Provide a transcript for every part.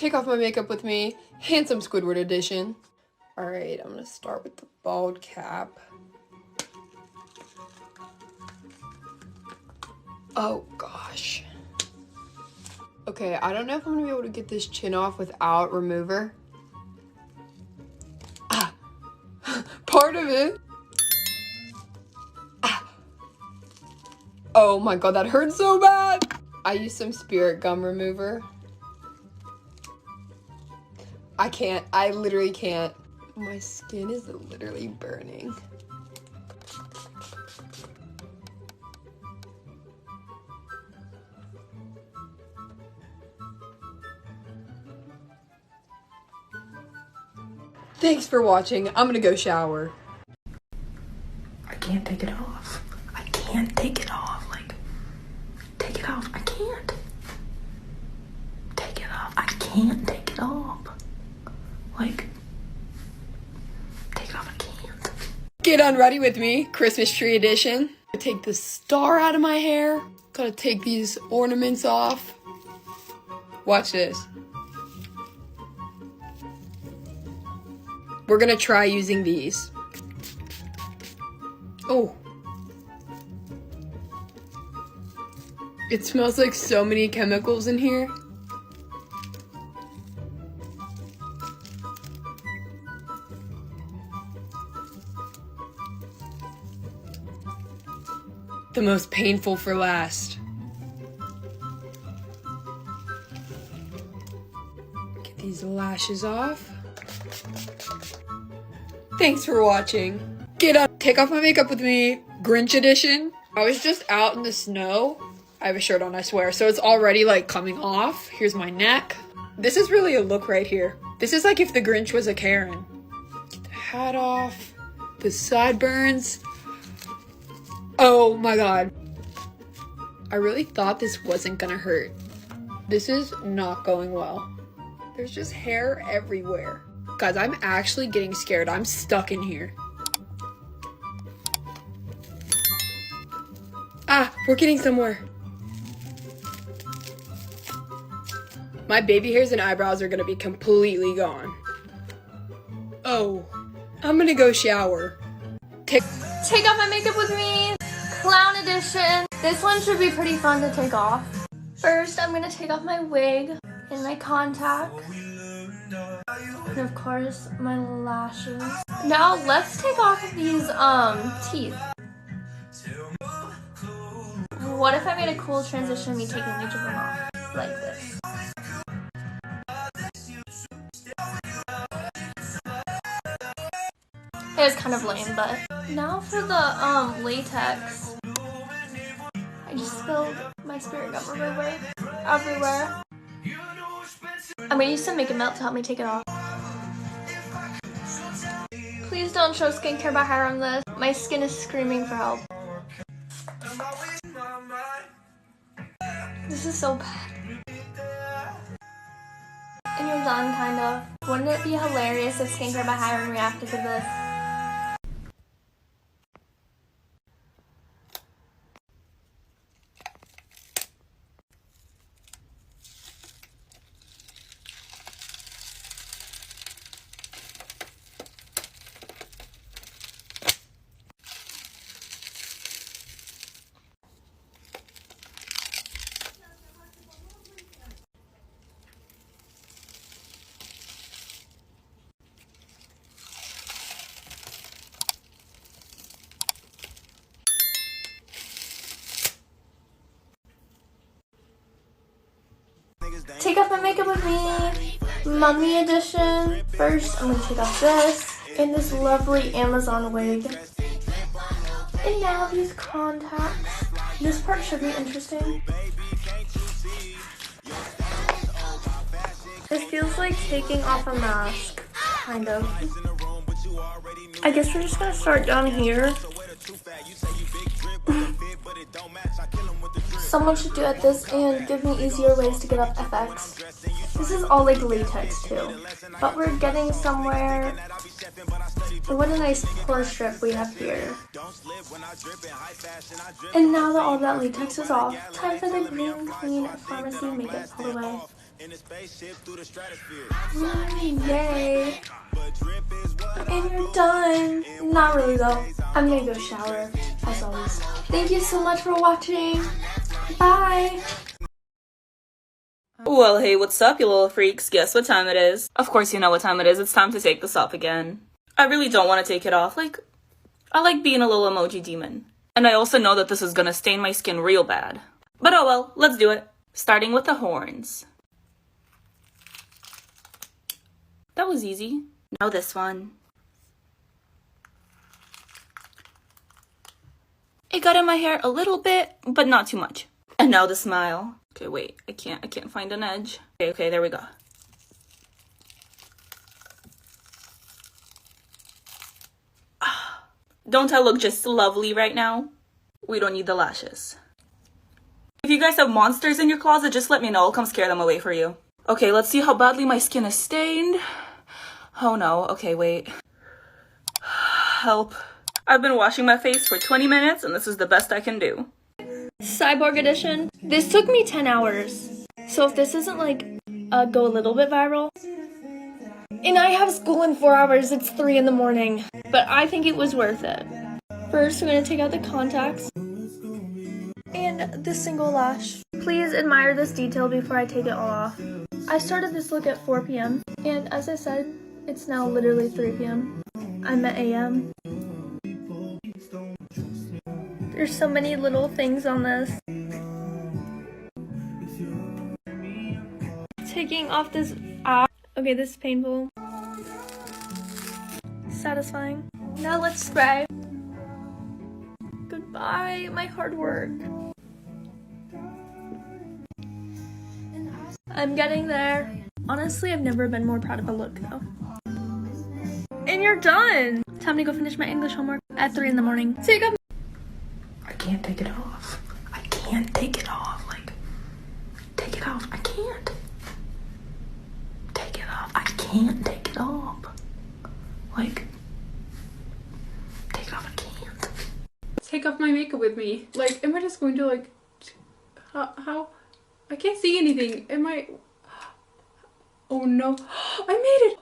Take off my makeup with me. Handsome Squidward edition. Alright, I'm gonna start with the bald cap. Oh gosh. Okay, I don't know if I'm gonna be able to get this chin off without remover. Ah! Part of it. Ah! Oh my god, that hurts so bad! I used some spirit gum remover. I can't. I literally can't. My skin is literally burning. Thanks for watching. I'm gonna go shower. I can't take it off. I can't take it off. Like, take it off. I can't. Take it off. I can't take it off. Like, take it off. I can't. Get unready with me, Christmas tree edition. Take the star out of my hair. Gotta take these ornaments off. Watch this. We're gonna try using these. Oh. It smells like so many chemicals in here. The most painful for last. Get these lashes off. Thanks for watching. Get up, take off my makeup with me, Grinch edition. I was just out in the snow. I have a shirt on, I swear, so it's already like coming off. Here's my neck. This is really a look right here. This is like if the Grinch was a Karen. Get the hat off, the sideburns. Oh my god. I really thought this wasn't gonna hurt. This is not going well. There's just hair everywhere. Guys, I'm actually getting scared. I'm stuck in here. Ah, we're getting somewhere. My baby hairs and eyebrows are gonna be completely gone. Oh, I'm gonna go shower. Take off my makeup with me, clown edition. This one should be pretty fun to take off. First, I'm gonna take off my wig and my contacts. And of course, my lashes. Now let's take off these teeth. What if I made a cool transition of me taking each of them off? Like this. It was kind of lame, but now for the latex. I just spilled my spirit gum everywhere. I'm gonna use some Make It Melt to help me take it off. Please don't show skincare by hair on this. My skin is screaming for help. This is so bad. And you're done, kind of. Wouldn't it be hilarious if Skincare by Hiram reacted to this? Take off my makeup with me, Mummy edition. First, I'm gonna take off this and this lovely Amazon wig. And now these contacts. This part should be interesting. It feels like taking off a mask, kind of. I guess we're just gonna start down here. Someone should do at this and give me easier ways to get up FX. This is all like latex too, but we're getting somewhere. What a nice pore strip we have here. And now that all that latex is off, time for the Green Clean Pharmacy Makeup All the Way. Yay. And you're done. Not really though. I'm gonna go shower, as always. Thank you so much for watching. Bye. Well, hey, what's up, you little freaks? Guess what time it is? Of course you know what time it is. It's time to take this off again. I really don't want to take it off. I like being a little emoji demon. And I also know that this is gonna stain my skin real bad. But oh well, let's do it. Starting with the horns. That was easy. Now this one. It got in my hair a little bit, but not too much. And now the smile. Okay, wait, I can't find an edge. Okay, there we go. Don't I look just lovely right now? We don't need the lashes. If you guys have monsters in your closet, just let me know. I'll come scare them away for you. Okay, let's see how badly my skin is stained. Oh no, okay, wait. Help. I've been washing my face for 20 minutes and this is the best I can do. Cyborg edition. This took me 10 hours. So if this isn't go a little bit viral. And I have school in 4 hours, it's 3 in the morning. But I think it was worth it. First, I'm gonna take out the contacts. And the single lash. Please admire this detail before I take it all off. I started this look at 4 p.m. And as I said, it's now literally 3 p.m. I'm at a.m. There's so many little things on this. Taking off this okay, this is painful. Satisfying. Now let's spray. Goodbye, my hard work. I'm getting there. Honestly, I've never been more proud of a look though. And you're done! Time to go finish my English homework at 3 in the morning. Take up. I can't take it off. I can't take it off. Take it off. I can't. Take it off. I can't take it off. Take it off. I can't. Take off my makeup with me. Am I just going to how? I can't see anything. Am I? Oh no. I made it.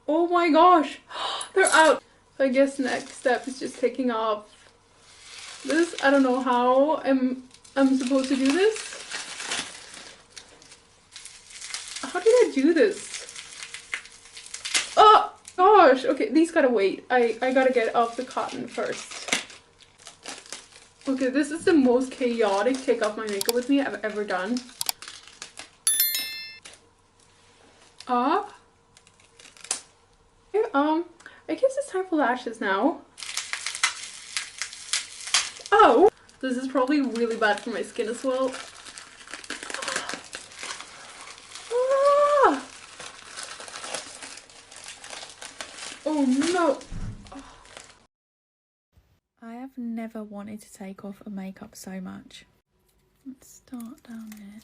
Oh my gosh. They're out. So I guess next step is just taking off this. I don't know how I'm supposed to do this. How did I do this? Oh gosh. Okay, these gotta wait. I gotta get off the cotton first. Okay, this is the most chaotic take off my makeup with me I've ever done. I guess it's time for lashes now. Oh, this is probably really bad for my skin as well. Ah! Oh no. I have never wanted to take off a makeup so much. Let's start down here.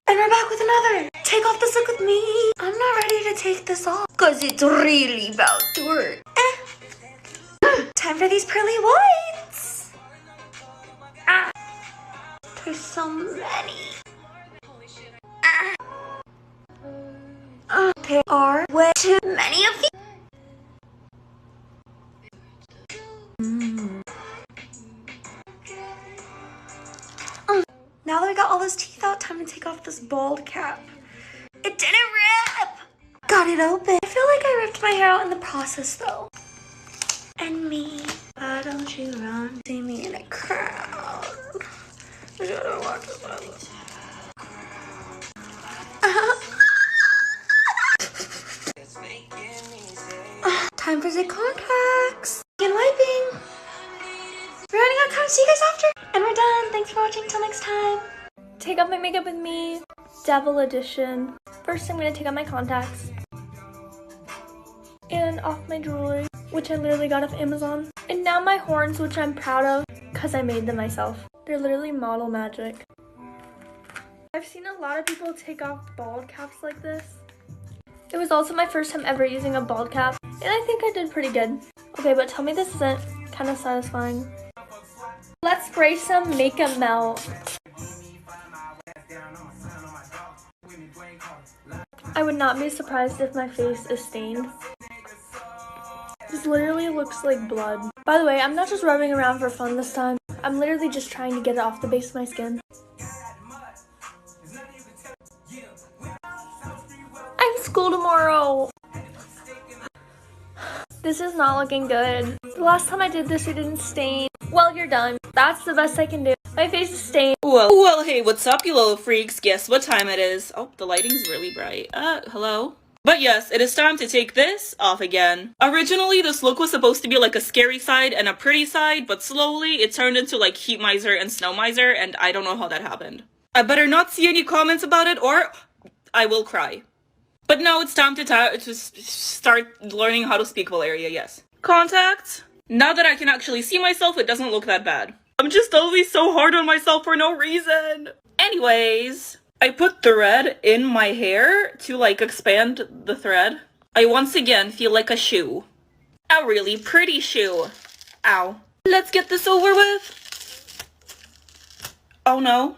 And we're back with another. Take off this look with me. I'm not ready to take this off. Because it's really about to hurt. Time for these pearly whites. There's so many. There are way too many of these. Now that I got all those teeth out, time to take off the this bald cap. It didn't rip! Got it open. I feel like I ripped my hair out in the process though. And me, why don't you run? See me in a crowd. Time for the contacts and wiping. We're running out of time. See you guys after. And we're done. Thanks for watching. Till next time. Take off my makeup with me. Devil edition. First, I'm gonna take out my contacts and off my jewelry, which I literally got off Amazon. And now my horns, which I'm proud of because I made them myself. They're literally model magic. I've seen a lot of people take off bald caps like this. It was also my first time ever using a bald cap, and I think I did pretty good. Okay, but tell me this isn't kind of satisfying. Let's spray some makeup melt. I would not be surprised if my face is stained. This literally looks like blood. By the way, I'm not just rubbing around for fun this time. I'm literally just trying to get it off the base of my skin. I have school tomorrow. This is not looking good. The last time I did this, it didn't stain. Well, you're done. That's the best I can do. My face is stained. Well, hey, what's up, you little freaks? Guess what time it is? Oh, the lighting's really bright. Hello? But yes, it is time to take this off again. Originally, this look was supposed to be like a scary side and a pretty side, but slowly it turned into like heat miser and snow miser, and I don't know how that happened. I better not see any comments about it or I will cry. But now it's time to start learning how to speak Valeria, yes. Contacts. Now that I can actually see myself, it doesn't look that bad. I'm just always so hard on myself for no reason. Anyways, I put thread in my hair to like expand the thread. I once again feel like a shoe. A really pretty shoe. Ow. Let's get this over with. Oh no.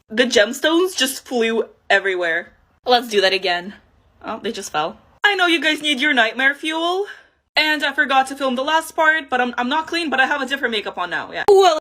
The gemstones just flew everywhere. Let's do that again. Oh, they just fell. I know you guys need your nightmare fuel. And I forgot to film the last part, but I'm not clean, but I have a different makeup on now, yeah. Well,